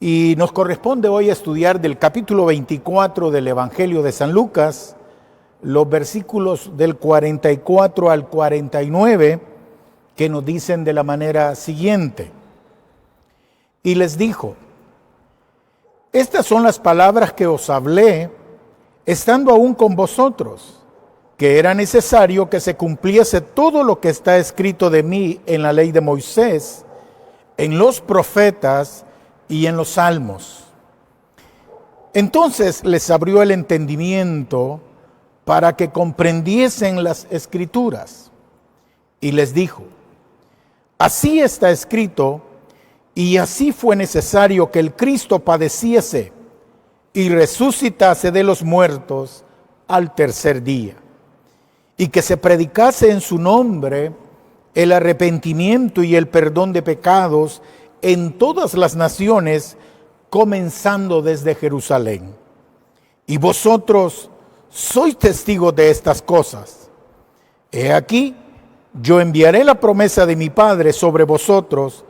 Y nos corresponde hoy estudiar del capítulo 24 del Evangelio de San Lucas, los versículos del 44 al 49, que nos dicen de la manera siguiente. Y les dijo: estas son las palabras que os hablé, estando aún con vosotros, que era necesario que se cumpliese todo lo que está escrito de mí en la ley de Moisés, en los profetas y en los salmos. Entonces les abrió el entendimiento para que comprendiesen las escrituras. Y les dijo: así está escrito, y así fue necesario que el Cristo padeciese y resucitase de los muertos al tercer día, y que se predicase en su nombre el arrepentimiento y el perdón de pecados en todas las naciones, comenzando desde Jerusalén. Y vosotros sois testigos de estas cosas. He aquí, yo enviaré la promesa de mi Padre sobre vosotros,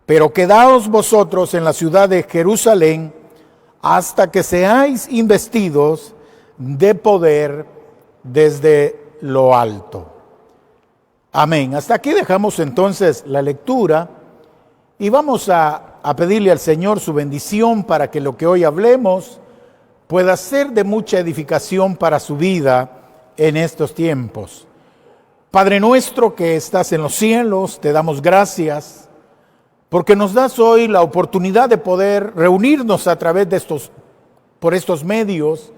pero quedaos vosotros en la ciudad de Jerusalén hasta que seáis investidos de poder desde lo alto. Amén. Hasta aquí dejamos entonces la lectura y vamos a pedirle al Señor su bendición para que lo que hoy hablemos pueda ser de mucha edificación para su vida en estos tiempos. Padre nuestro que estás en los cielos, te damos gracias porque nos das hoy la oportunidad de poder reunirnos a través de por estos medios,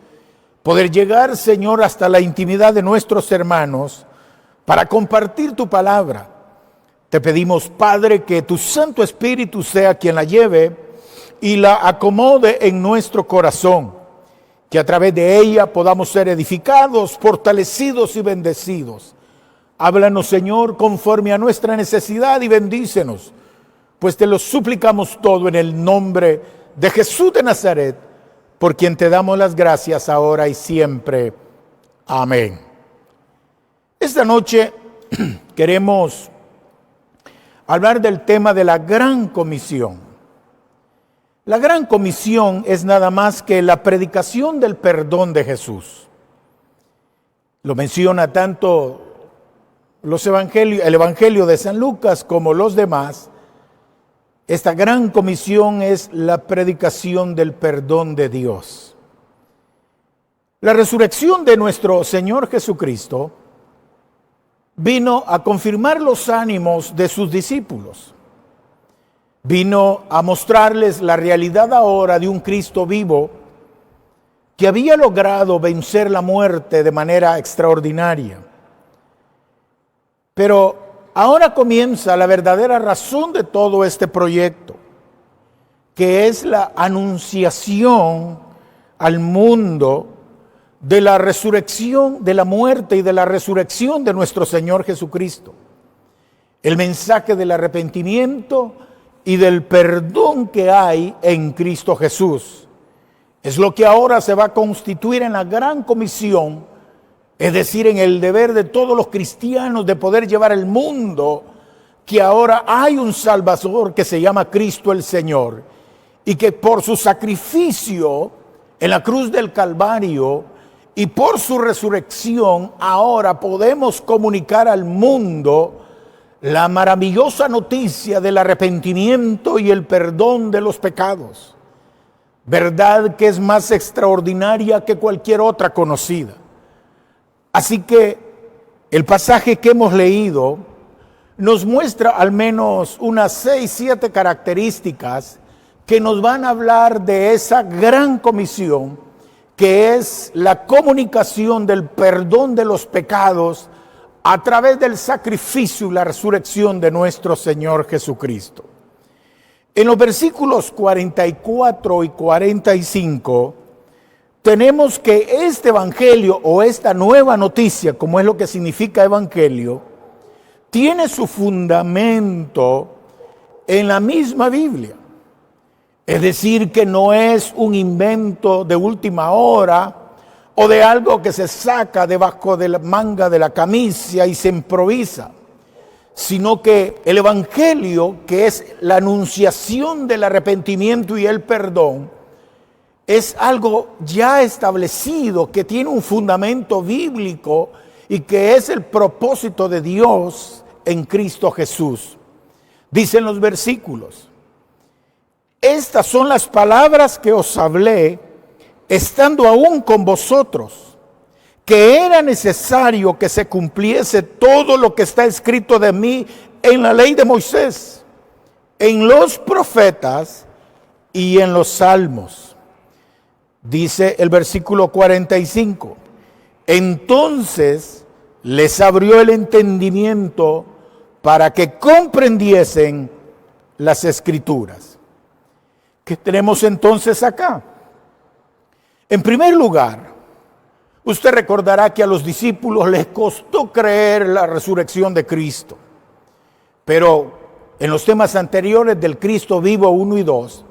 poder llegar, Señor, hasta la intimidad de nuestros hermanos para compartir tu palabra. Te pedimos, Padre, que tu Santo Espíritu sea quien la lleve y la acomode en nuestro corazón, que a través de ella podamos ser edificados, fortalecidos y bendecidos. Háblanos, Señor, conforme a nuestra necesidad y bendícenos, pues te lo suplicamos todo en el nombre de Jesús de Nazaret, por quien te damos las gracias ahora y siempre. Amén. Esta noche queremos hablar del tema de la Gran Comisión. La Gran Comisión es nada más que la predicación del perdón de Jesús. Lo menciona tanto el Evangelio de San Lucas como los demás. Esta Gran Comisión es la predicación del perdón de Dios. La resurrección de nuestro Señor Jesucristo vino a confirmar los ánimos de sus discípulos. Vino a mostrarles la realidad ahora de un Cristo vivo que había logrado vencer la muerte de manera extraordinaria. Pero ahora comienza la verdadera razón de todo este proyecto, que es la anunciación al mundo de la resurrección, de la muerte y de la resurrección de nuestro Señor Jesucristo. El mensaje del arrepentimiento y del perdón que hay en Cristo Jesús es lo que ahora se va a constituir en la Gran Comisión, es decir, en el deber de todos los cristianos de poder llevar al mundo que ahora hay un Salvador que se llama Cristo el Señor y que por su sacrificio en la cruz del Calvario y por su resurrección ahora podemos comunicar al mundo la maravillosa noticia del arrepentimiento y el perdón de los pecados. Verdad que es más extraordinaria que cualquier otra conocida. Así que el pasaje que hemos leído nos muestra al menos unas 6, 7 características que nos van a hablar de esa gran comisión, que es la comunicación del perdón de los pecados a través del sacrificio y la resurrección de nuestro Señor Jesucristo. En los versículos 44 y 45 tenemos que este evangelio o esta nueva noticia, como es lo que significa evangelio, tiene su fundamento en la misma Biblia. Es decir, que no es un invento de última hora o de algo que se saca debajo de la manga de la camisa y se improvisa, sino que el Evangelio, que es la anunciación del arrepentimiento y el perdón, es algo ya establecido, que tiene un fundamento bíblico y que es el propósito de Dios en Cristo Jesús. Dicen los versículos: estas son las palabras que os hablé estando aún con vosotros, que era necesario que se cumpliese todo lo que está escrito de mí en la ley de Moisés, en los profetas y en los salmos. Dice el versículo 45, entonces les abrió el entendimiento para que comprendiesen las Escrituras. ¿Qué tenemos entonces acá? En primer lugar, usted recordará que a los discípulos les costó creer la resurrección de Cristo. Pero en los temas anteriores del Cristo vivo 1 y 2,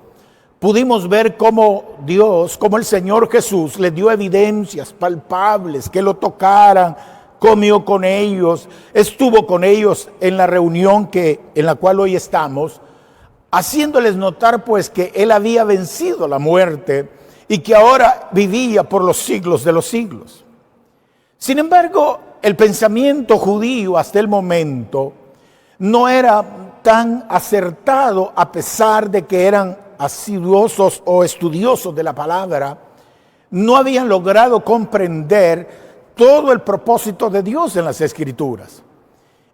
pudimos ver cómo Dios, cómo el Señor Jesús les dio evidencias palpables, que lo tocaran, comió con ellos, estuvo con ellos en la reunión en la cual hoy estamos, haciéndoles notar pues que Él había vencido la muerte y que ahora vivía por los siglos de los siglos. Sin embargo, el pensamiento judío hasta el momento no era tan acertado, a pesar de que eran asiduosos o estudiosos de la palabra. No habían logrado comprender todo el propósito de Dios en las Escrituras.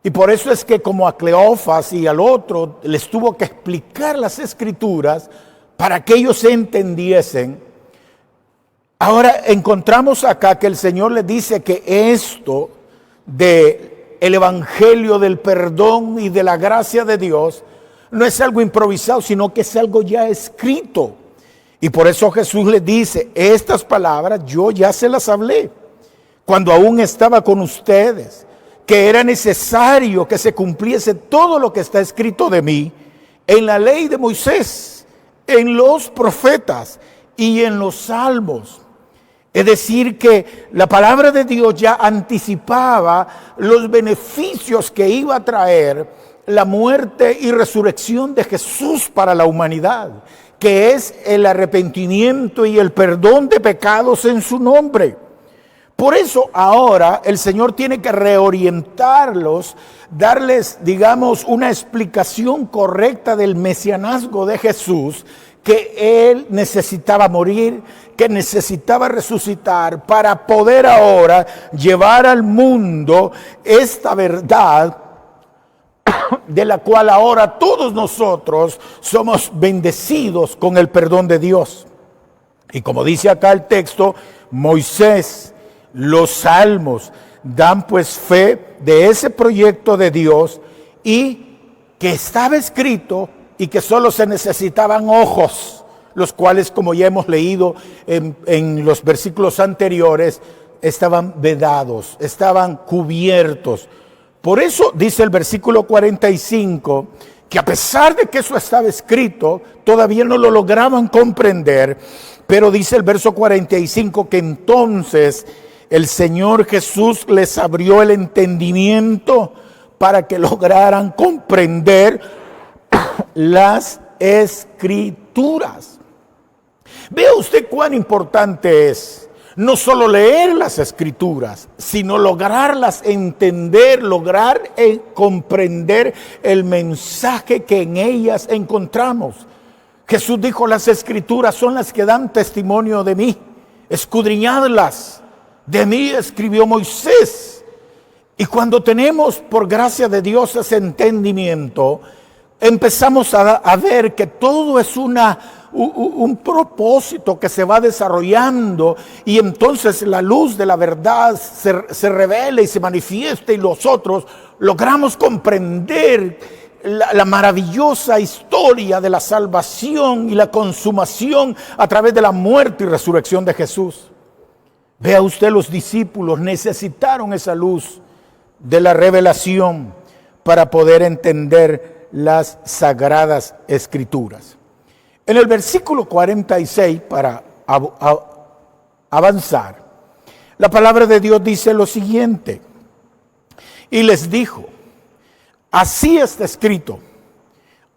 Y por eso es que, como a Cleofas y al otro, les tuvo que explicar las Escrituras para que ellos se entendiesen. Ahora encontramos acá que el Señor les dice que esto de el evangelio del perdón y de la gracia de Dios no es algo improvisado, sino que es algo ya escrito. Y por eso Jesús les dice: estas palabras yo ya se las hablé cuando aún estaba con ustedes, que era necesario que se cumpliese todo lo que está escrito de mí en la ley de Moisés, en los profetas y en los salmos. Es decir, que la palabra de Dios ya anticipaba los beneficios que iba a traer la muerte y resurrección de Jesús para la humanidad, que es el arrepentimiento y el perdón de pecados en su nombre. Por eso ahora el Señor tiene que reorientarlos, darles, digamos, una explicación correcta del mesianazgo de Jesús, que Él necesitaba morir, que necesitaba resucitar para poder ahora llevar al mundo esta verdad de la cual ahora todos nosotros somos bendecidos con el perdón de Dios. Y como dice acá el texto, Moisés, los salmos dan pues fe de ese proyecto de Dios, y que estaba escrito y que solo se necesitaban ojos, los cuales, como ya hemos leído en los versículos anteriores, estaban vedados, estaban cubiertos. Por eso dice el versículo 45, que a pesar de que eso estaba escrito, todavía no lo lograban comprender. Pero dice el verso 45 que entonces el Señor Jesús les abrió el entendimiento para que lograran comprender las Escrituras. Vea usted cuán importante es no solo leer las Escrituras, sino lograrlas entender, lograr comprender el mensaje que en ellas encontramos. Jesús dijo: las Escrituras son las que dan testimonio de mí, escudriñadlas. De mí escribió Moisés. Y cuando tenemos, por gracia de Dios, ese entendimiento, empezamos a ver que todo es un propósito que se va desarrollando, y entonces la luz de la verdad se revela y se manifiesta, y nosotros logramos comprender la maravillosa historia de la salvación y la consumación a través de la muerte y resurrección de Jesús. Vea usted, los discípulos necesitaron esa luz de la revelación para poder entender las sagradas Escrituras. En el versículo 46, para avanzar, la palabra de Dios dice lo siguiente: y les dijo: Así está escrito.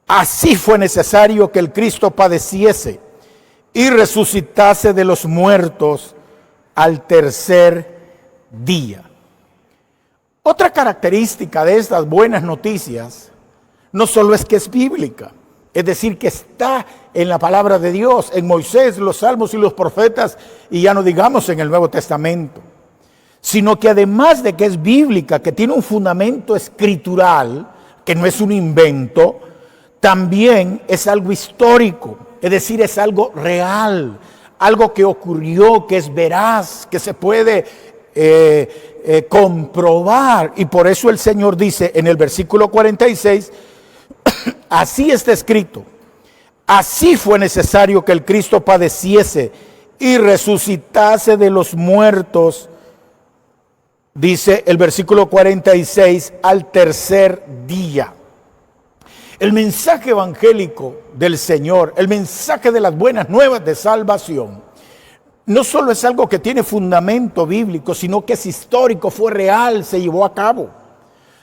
Así fue necesario que el Cristo padeciese y resucitase de los muertos al tercer día. Otra característica de estas buenas noticias no solo es que es bíblica, es decir, que está en la palabra de Dios, en Moisés, los Salmos y los profetas, y ya no digamos en el Nuevo Testamento, sino que además de que es bíblica, que tiene un fundamento escritural, que no es un invento, también es algo histórico, es decir, es algo real, algo que ocurrió, que es veraz, que se puede comprobar. Y por eso el Señor dice en el versículo 46, así está escrito, así fue necesario que el Cristo padeciese y resucitase de los muertos, dice el versículo 46, al tercer día. El mensaje evangélico del Señor, el mensaje de las buenas nuevas de salvación, no solo es algo que tiene fundamento bíblico, sino que es histórico, fue real, se llevó a cabo.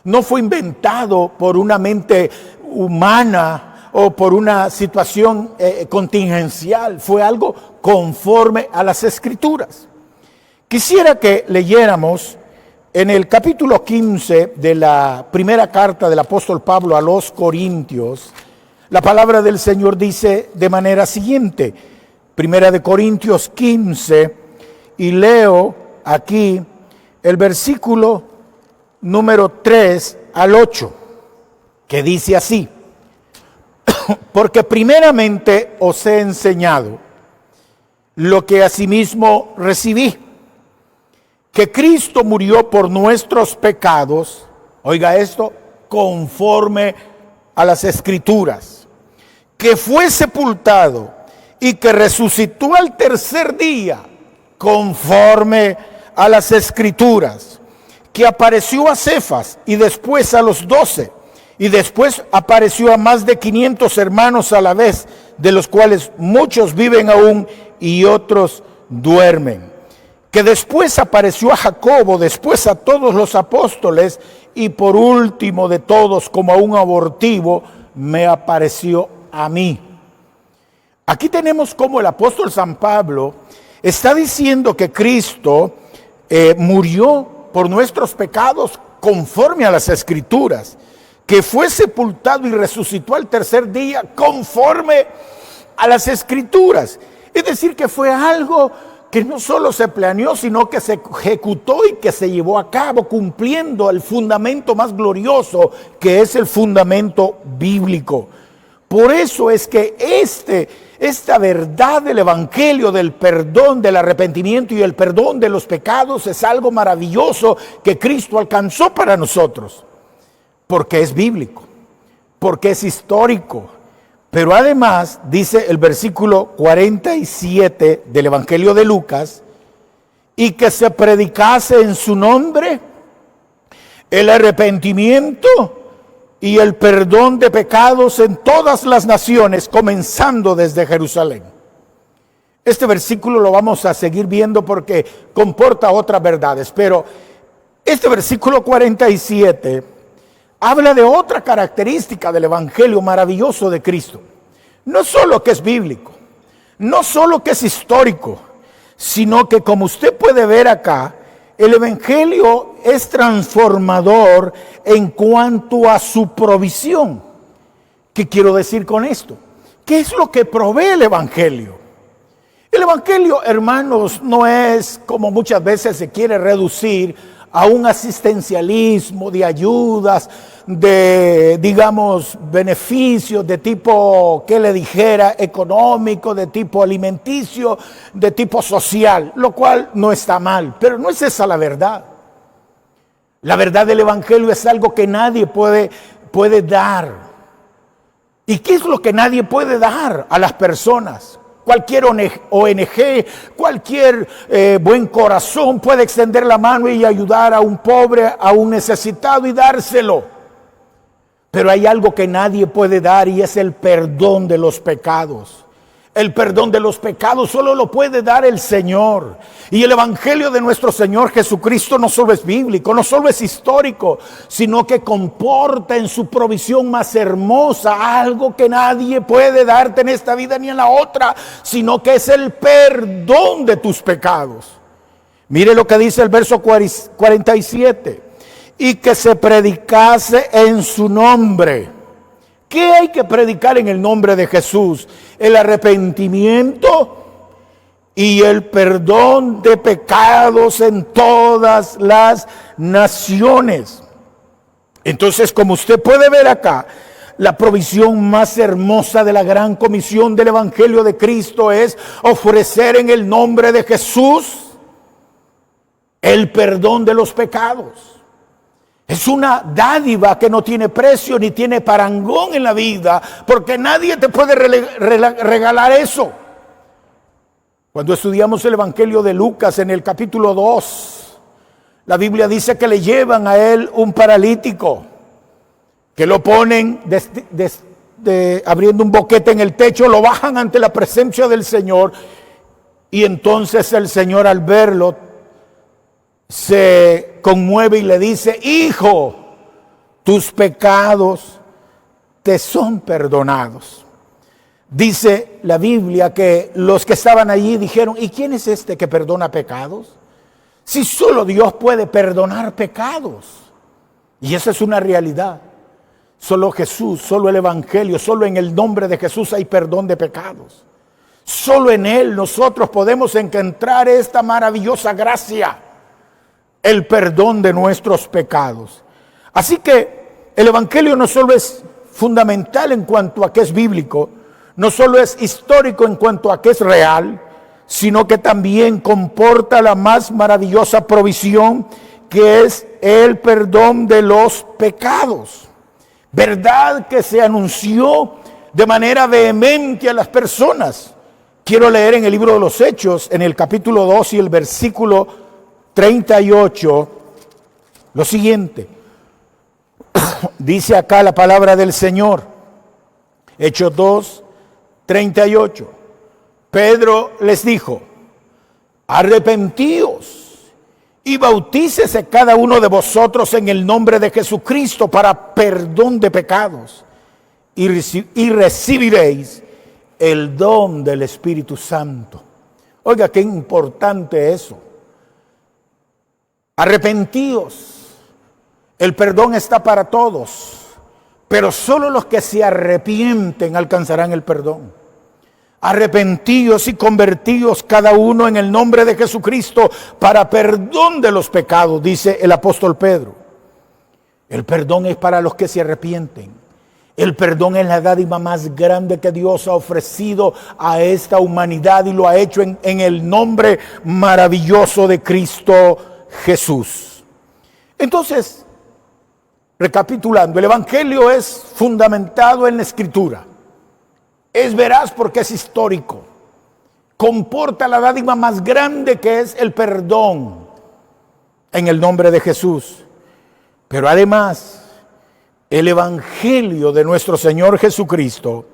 No fue inventado por una mente humana o por una situación contingencial, fue algo conforme a las Escrituras. Quisiera que leyéramos en el capítulo 15 de la primera carta del apóstol Pablo a los Corintios. La palabra del Señor dice de manera siguiente, Primera de Corintios 15, y leo aquí el versículo número 3 al 8, que dice así: porque primeramente os he enseñado lo que asimismo recibí, que Cristo murió por nuestros pecados, oiga esto, conforme a las Escrituras, que fue sepultado y que resucitó al tercer día, conforme a las Escrituras, que apareció a Cefas y después a los 12, y después apareció a más de 500 hermanos a la vez, de los cuales muchos viven aún y otros duermen. Que después apareció a Jacobo, después a todos los apóstoles, y por último de todos, como a un abortivo, me apareció a mí. Aquí tenemos como el apóstol San Pablo está diciendo que Cristo murió por nuestros pecados conforme a las Escrituras, que fue sepultado y resucitó al tercer día conforme a las Escrituras. Es decir, que fue algo que no solo se planeó, sino que se ejecutó y que se llevó a cabo, cumpliendo el fundamento más glorioso, que es el fundamento bíblico. Por eso es que esta verdad del Evangelio, del perdón, del arrepentimiento y el perdón de los pecados, es algo maravilloso que Cristo alcanzó para nosotros, porque es bíblico, porque es histórico. Pero además, dice el versículo 47 del Evangelio de Lucas, y que se predicase en su nombre el arrepentimiento y el perdón de pecados en todas las naciones, comenzando desde Jerusalén. Este versículo lo vamos a seguir viendo porque comporta otras verdades, pero este versículo 47 habla de otra característica del Evangelio maravilloso de Cristo. No solo que es bíblico, no solo que es histórico, sino que, como usted puede ver acá, el Evangelio es transformador en cuanto a su provisión. ¿Qué quiero decir con esto? ¿Qué es lo que provee el Evangelio? El Evangelio, hermanos, no es como muchas veces se quiere reducir a un asistencialismo de ayudas, de, digamos, beneficios de tipo, ¿qué le dijera?, económico, de tipo alimenticio, de tipo social, lo cual no está mal, pero no es esa la verdad. La verdad del Evangelio es algo que nadie puede dar. ¿Y qué es lo que nadie puede dar a las personas? Cualquier ONG, cualquier buen corazón puede extender la mano y ayudar a un pobre, a un necesitado y dárselo. Pero hay algo que nadie puede dar y es el perdón de los pecados. El perdón de los pecados solo lo puede dar el Señor. Y el Evangelio de nuestro Señor Jesucristo no solo es bíblico, no solo es histórico, sino que comporta en su provisión más hermosa algo que nadie puede darte en esta vida ni en la otra, sino que es el perdón de tus pecados. Mire lo que dice el verso 47. Y que se predicase en su nombre. ¿Qué hay que predicar en el nombre de Jesús? El arrepentimiento y el perdón de pecados en todas las naciones. Entonces, como usted puede ver acá, la provisión más hermosa de la gran comisión del Evangelio de Cristo es ofrecer en el nombre de Jesús el perdón de los pecados. Es una dádiva que no tiene precio ni tiene parangón en la vida, porque nadie te puede regalar eso. Cuando estudiamos el Evangelio de Lucas en el capítulo 2, la Biblia dice que le llevan a él un paralítico, que lo ponen abriendo un boquete en el techo, lo bajan ante la presencia del Señor, y entonces el Señor, al verlo, se conmueve y le dice: hijo, tus pecados te son perdonados. Dice la Biblia que los que estaban allí dijeron: ¿y quién es este que perdona pecados? Si solo Dios puede perdonar pecados. Y esa es una realidad. Solo Jesús, solo el Evangelio, solo en el nombre de Jesús hay perdón de pecados. Solo en Él nosotros podemos encontrar esta maravillosa gracia, el perdón de nuestros pecados. Así que el Evangelio no solo es fundamental en cuanto a que es bíblico, no solo es histórico en cuanto a que es real, sino que también comporta la más maravillosa provisión, que es el perdón de los pecados. Verdad que se anunció de manera vehemente a las personas. Quiero leer en el libro de los Hechos, en el capítulo 2 y el versículo 38, lo siguiente. Dice acá la palabra del Señor. Hechos 2, 38. Pedro les dijo: arrepentíos y bautícese cada uno de vosotros en el nombre de Jesucristo para perdón de pecados, y recibiréis el don del Espíritu Santo. Oiga, qué importante eso. Arrepentíos. El perdón está para todos, pero solo los que se arrepienten alcanzarán el perdón. Arrepentíos y convertíos cada uno en el nombre de Jesucristo para perdón de los pecados, dice el apóstol Pedro. El perdón es para los que se arrepienten. El perdón es la dádiva más grande que Dios ha ofrecido a esta humanidad, y lo ha hecho en el nombre maravilloso de Cristo Jesús. Entonces, recapitulando, el Evangelio es fundamentado en la Escritura. Es veraz porque es histórico. Comporta la dádiva más grande, que es el perdón en el nombre de Jesús. Pero además, el Evangelio de nuestro Señor Jesucristo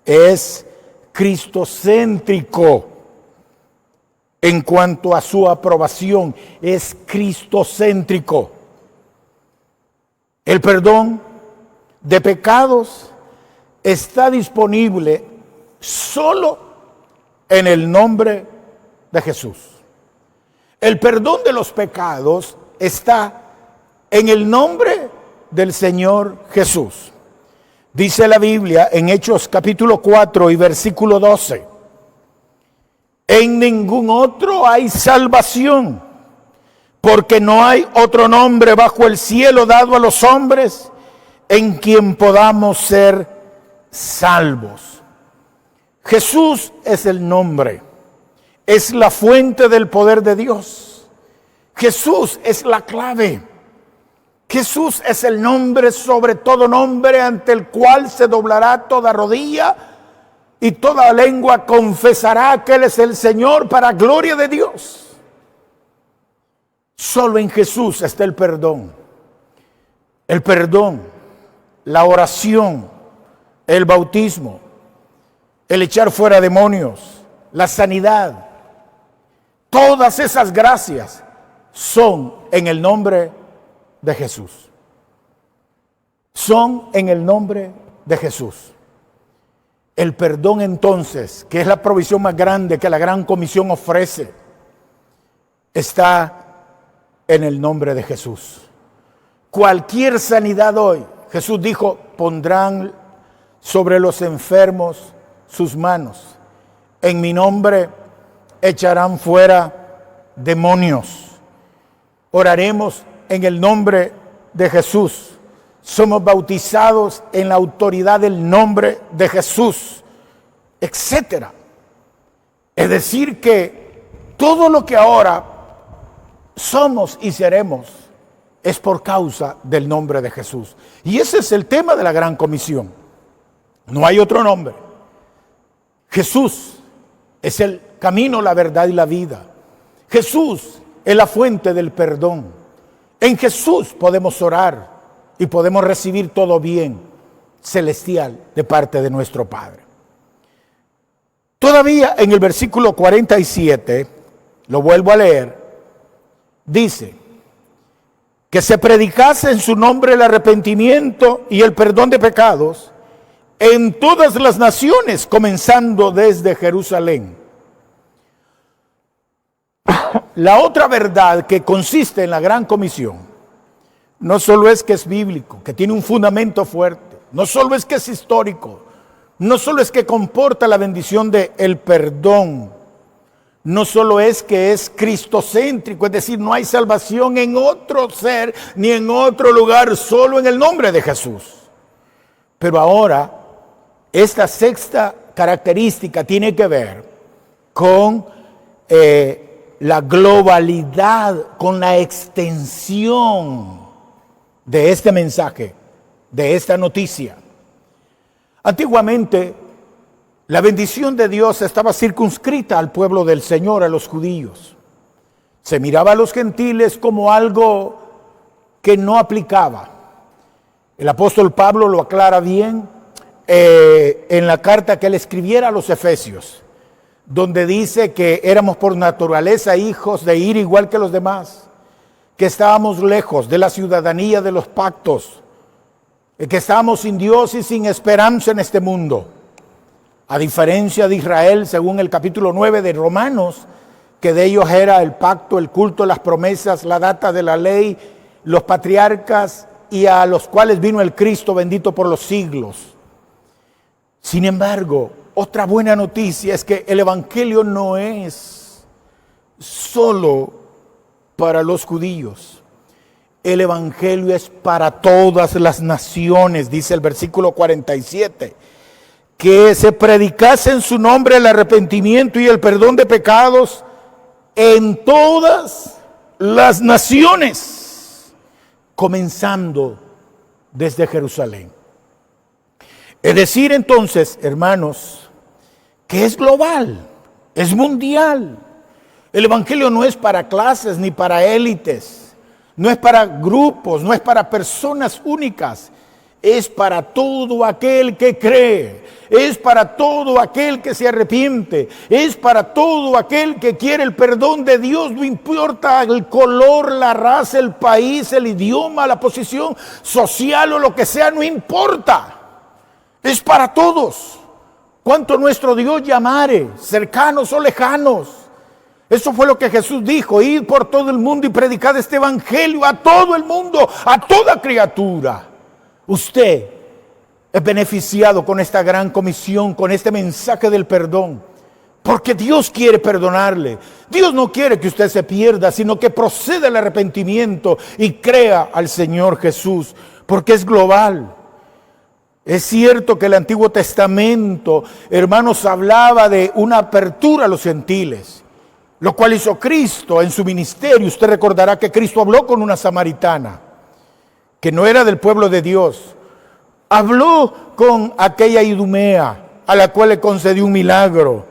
es cristocéntrico. En cuanto a su aprobación, es cristocéntrico. El perdón de pecados está disponible solo en el nombre de Jesús. El perdón de los pecados está en el nombre del Señor Jesús. Dice la Biblia en Hechos capítulo 4 y versículo 12: en ningún otro hay salvación, porque no hay otro nombre bajo el cielo dado a los hombres en quien podamos ser salvos. Jesús es el nombre, es la fuente del poder de Dios. Jesús es la clave. Jesús es el nombre sobre todo nombre, ante el cual se doblará toda rodilla y toda lengua confesará que Él es el Señor, para gloria de Dios. Solo en Jesús está el perdón. El perdón, la oración, el bautismo, el echar fuera demonios, la sanidad. Todas esas gracias son en el nombre de Jesús. Son en el nombre de Jesús. El perdón entonces, que es la provisión más grande que la Gran Comisión ofrece, está en el nombre de Jesús. Cualquier sanidad hoy, Jesús dijo, pondrán sobre los enfermos sus manos. En mi nombre echarán fuera demonios. Oraremos en el nombre de Jesús. Somos bautizados en la autoridad del nombre de Jesús, etcétera. Es decir que todo lo que ahora somos y seremos es por causa del nombre de Jesús. Y ese es el tema de la Gran Comisión. No hay otro nombre. Jesús es el camino, la verdad y la vida. Jesús es la fuente del perdón. En Jesús podemos orar y podemos recibir todo bien celestial de parte de nuestro Padre. Todavía en el versículo 47, lo vuelvo a leer, dice que se predicase en su nombre el arrepentimiento y el perdón de pecados en todas las naciones, comenzando desde Jerusalén. La otra verdad que consiste en la Gran Comisión no solo es que es bíblico, que tiene un fundamento fuerte, no solo es que es histórico, no solo es que comporta la bendición del perdón, no solo es que es cristocéntrico, es decir, no hay salvación en otro ser ni en otro lugar, solo en el nombre de Jesús. Pero ahora, esta sexta característica tiene que ver con la globalidad, con la extensión de este mensaje, de esta noticia. Antiguamente, la bendición de Dios estaba circunscrita al pueblo del Señor, a los judíos. Se miraba a los gentiles como algo que no aplicaba. El apóstol Pablo lo aclara bien en la carta que él escribiera a los Efesios, donde dice que éramos por naturaleza hijos de ira igual que los demás, que estábamos lejos de la ciudadanía de los pactos, que estábamos sin Dios y sin esperanza en este mundo. A diferencia de Israel, según el capítulo 9 de Romanos, que de ellos era el pacto, el culto, las promesas, la data de la ley, los patriarcas y a los cuales vino el Cristo bendito por los siglos. Sin embargo, otra buena noticia es que el Evangelio no es solo para los judíos. El Evangelio es para todas las naciones, dice el versículo 47. Que se predicase en su nombre el arrepentimiento y el perdón de pecados en todas las naciones, comenzando desde Jerusalén. Es decir, entonces, hermanos, que es global, es mundial. El Evangelio no es para clases ni para élites, no es para grupos, no es para personas únicas. Es para todo aquel que cree, es para todo aquel que se arrepiente, es para todo aquel que quiere el perdón de Dios, no importa el color, la raza, el país, el idioma, la posición social o lo que sea, no importa. Es para todos. Cuanto nuestro Dios llamare, cercanos o lejanos. Eso fue lo que Jesús dijo: id por todo el mundo y predicad este evangelio a todo el mundo, a toda criatura. Usted es beneficiado con esta gran comisión, con este mensaje del perdón, porque Dios quiere perdonarle. Dios no quiere que usted se pierda, sino que proceda al arrepentimiento y crea al Señor Jesús, porque es global. Es cierto que el Antiguo Testamento, hermanos, hablaba de una apertura a los gentiles, lo cual hizo Cristo en su ministerio. Usted recordará que Cristo habló con una samaritana que no era del pueblo de Dios. Habló con aquella idumea a la cual le concedió un milagro.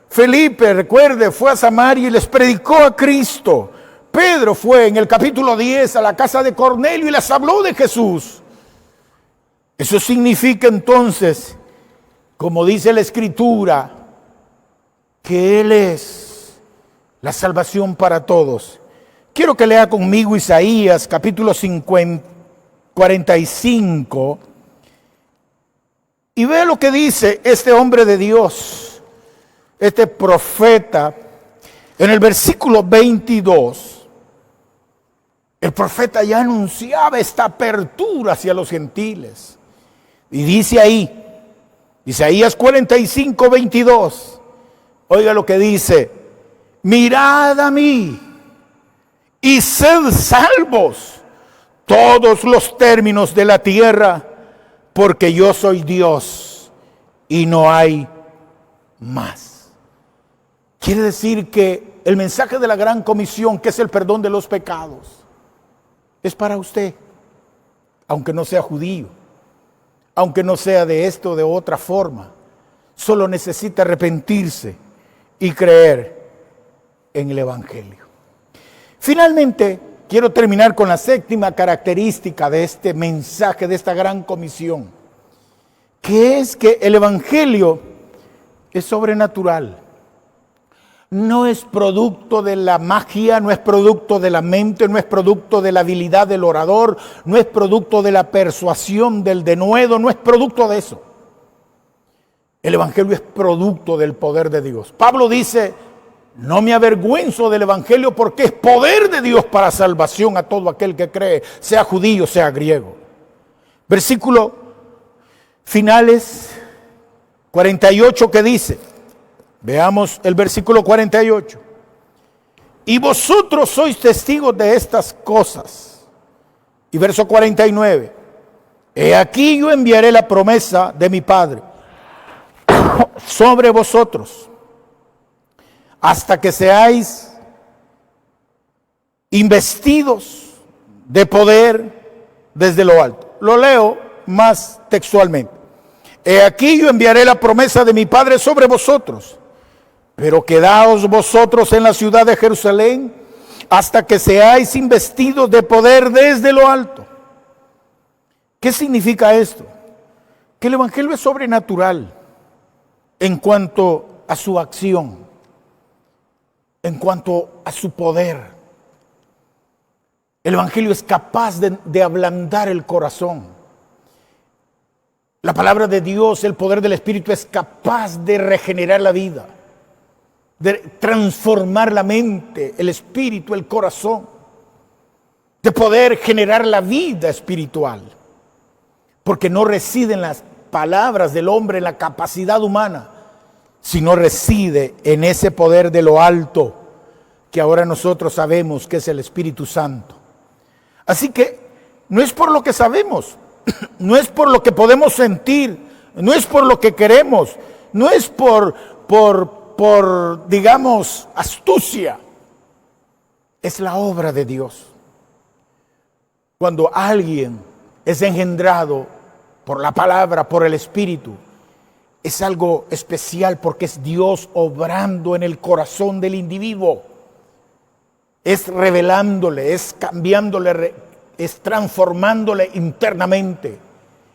Felipe, recuerde, fue a Samaria y les predicó a Cristo. Pedro fue en el capítulo 10 a la casa de Cornelio y les habló de Jesús. Eso significa entonces como dice la Escritura, que Él es la salvación para todos. Quiero que lea conmigo Isaías capítulo 45 y vea lo que dice este hombre de Dios, este profeta. En el versículo 22, el profeta ya anunciaba esta apertura hacia los gentiles. Y dice ahí, Isaías 45, 22, oiga lo que dice: mirad a mí y sed salvos todos los términos de la tierra, porque yo soy Dios y no hay más. Quiere decir que el mensaje de la gran comisión, que es el perdón de los pecados, es para usted, aunque no sea judío, aunque no sea de esto o de otra forma. Solo necesita arrepentirse y creer en el Evangelio. Finalmente, quiero terminar con la séptima característica de este mensaje, de esta gran comisión, que es que el Evangelio es sobrenatural. No es producto de la magia, no es producto de la mente, no es producto de la habilidad del orador, no es producto de la persuasión del denuedo, no es producto de eso. El Evangelio es producto del poder de Dios. Pablo dice: no me avergüenzo del Evangelio, porque es poder de Dios para salvación a todo aquel que cree, sea judío, sea griego. Versículo finales 48 que dice, veamos el versículo 48. Y vosotros sois testigos de estas cosas. Y verso 49. He aquí yo enviaré la promesa de mi Padre sobre vosotros, hasta que seáis investidos de poder desde lo alto. Lo leo más textualmente. He aquí yo enviaré la promesa de mi Padre sobre vosotros, pero quedaos vosotros en la ciudad de Jerusalén hasta que seáis investidos de poder desde lo alto. ¿Qué significa esto? Que el Evangelio es sobrenatural en cuanto a su acción, en cuanto a su poder. El Evangelio es capaz de ablandar el corazón. La palabra de Dios, el poder del Espíritu, es capaz de regenerar la vida, de transformar la mente, el espíritu, el corazón, de poder generar la vida espiritual, porque no reside en las palabras del hombre, en la capacidad humana, sino reside en ese poder de lo alto que ahora nosotros sabemos que es el Espíritu Santo. Así que no es por lo que sabemos, no es por lo que podemos sentir, no es por lo que queremos, no es por digamos, astucia. Es la obra de Dios. Cuando alguien es engendrado por la palabra, por el Espíritu, es algo especial porque es Dios obrando en el corazón del individuo. Es revelándole, es cambiándole, es transformándole internamente,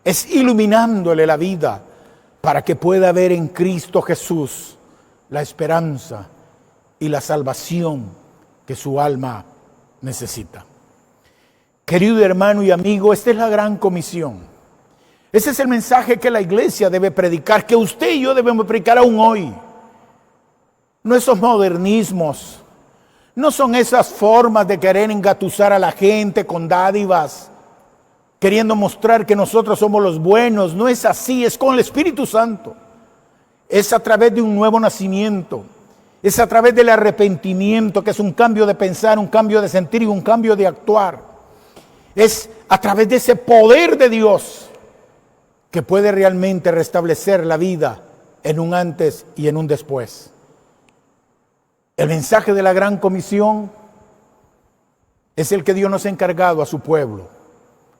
es iluminándole la vida para que pueda ver en Cristo Jesús la esperanza y la salvación que su alma necesita. Querido hermano y amigo, esta es la gran comisión. Ese es el mensaje que la iglesia debe predicar, que usted y yo debemos predicar aún hoy. No esos modernismos, no son esas formas de querer engatusar a la gente con dádivas, queriendo mostrar que nosotros somos los buenos. No es así, es con el Espíritu Santo. Es a través de un nuevo nacimiento, es a través del arrepentimiento, que es un cambio de pensar, un cambio de sentir y un cambio de actuar. Es a través de ese poder de Dios que puede realmente restablecer la vida en un antes y en un después. El mensaje de la gran comisión es el que Dios nos ha encargado a su pueblo.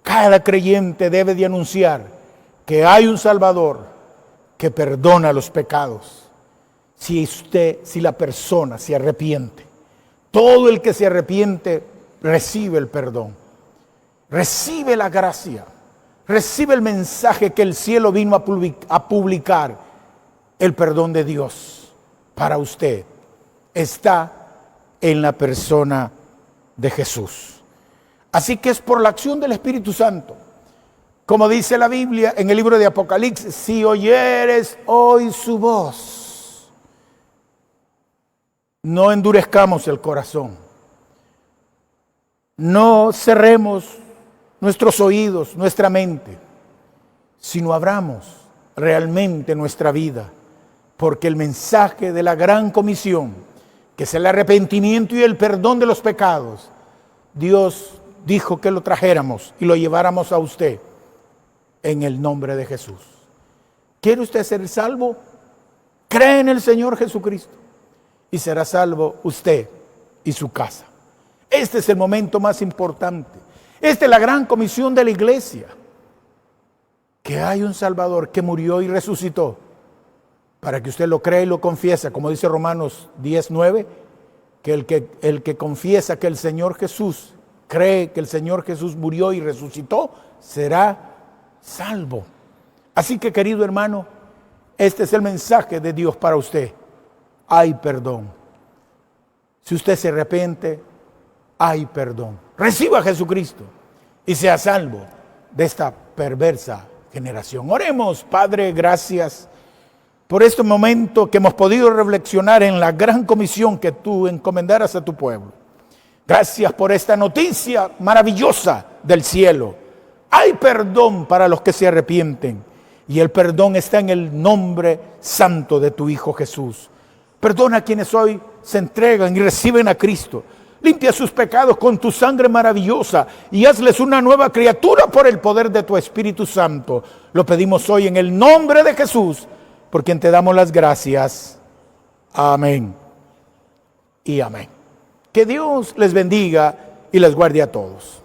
Cada creyente debe de anunciar que hay un Salvador que perdona los pecados. Si la persona se arrepiente, todo el que se arrepiente recibe el perdón, recibe la gracia, recibe el mensaje que el cielo vino a publicar, El perdón de Dios para usted está en la persona de Jesús. Así que es por la acción del Espíritu Santo. Como dice la Biblia en el libro de Apocalipsis, si oyeres hoy su voz, no endurezcamos el corazón. No cerremos nuestros oídos, nuestra mente, sino abramos realmente nuestra vida, porque el mensaje de la gran comisión, que es el arrepentimiento y el perdón de los pecados, Dios dijo que lo trajéramos y lo lleváramos a usted en el nombre de Jesús. ¿Quiere usted ser salvo? Cree en el Señor Jesucristo y será salvo usted y su casa. Este es el momento más importante. Esta es la gran comisión de la iglesia. Que hay un Salvador que murió y resucitó, para que usted lo crea y lo confiesa, como dice Romanos 10:9, que el que confiesa que el Señor Jesús, cree que el Señor Jesús murió y resucitó, será salvo. Así que, querido hermano, este es el mensaje de Dios para usted. Hay perdón. Si usted se arrepiente, hay perdón. Reciba a Jesucristo y sea salvo de esta perversa generación. Oremos. Padre, gracias por este momento que hemos podido reflexionar en la gran comisión que tú encomendaras a tu pueblo. Gracias por esta noticia maravillosa del cielo. Hay perdón para los que se arrepienten, y el perdón está en el nombre santo de tu Hijo Jesús. Perdona a quienes hoy se entregan y reciben a Cristo. Limpia sus pecados con tu sangre maravillosa y hazles una nueva criatura por el poder de tu Espíritu Santo. Lo pedimos hoy en el nombre de Jesús, por quien te damos las gracias. Amén y amén. Que Dios les bendiga y les guarde a todos.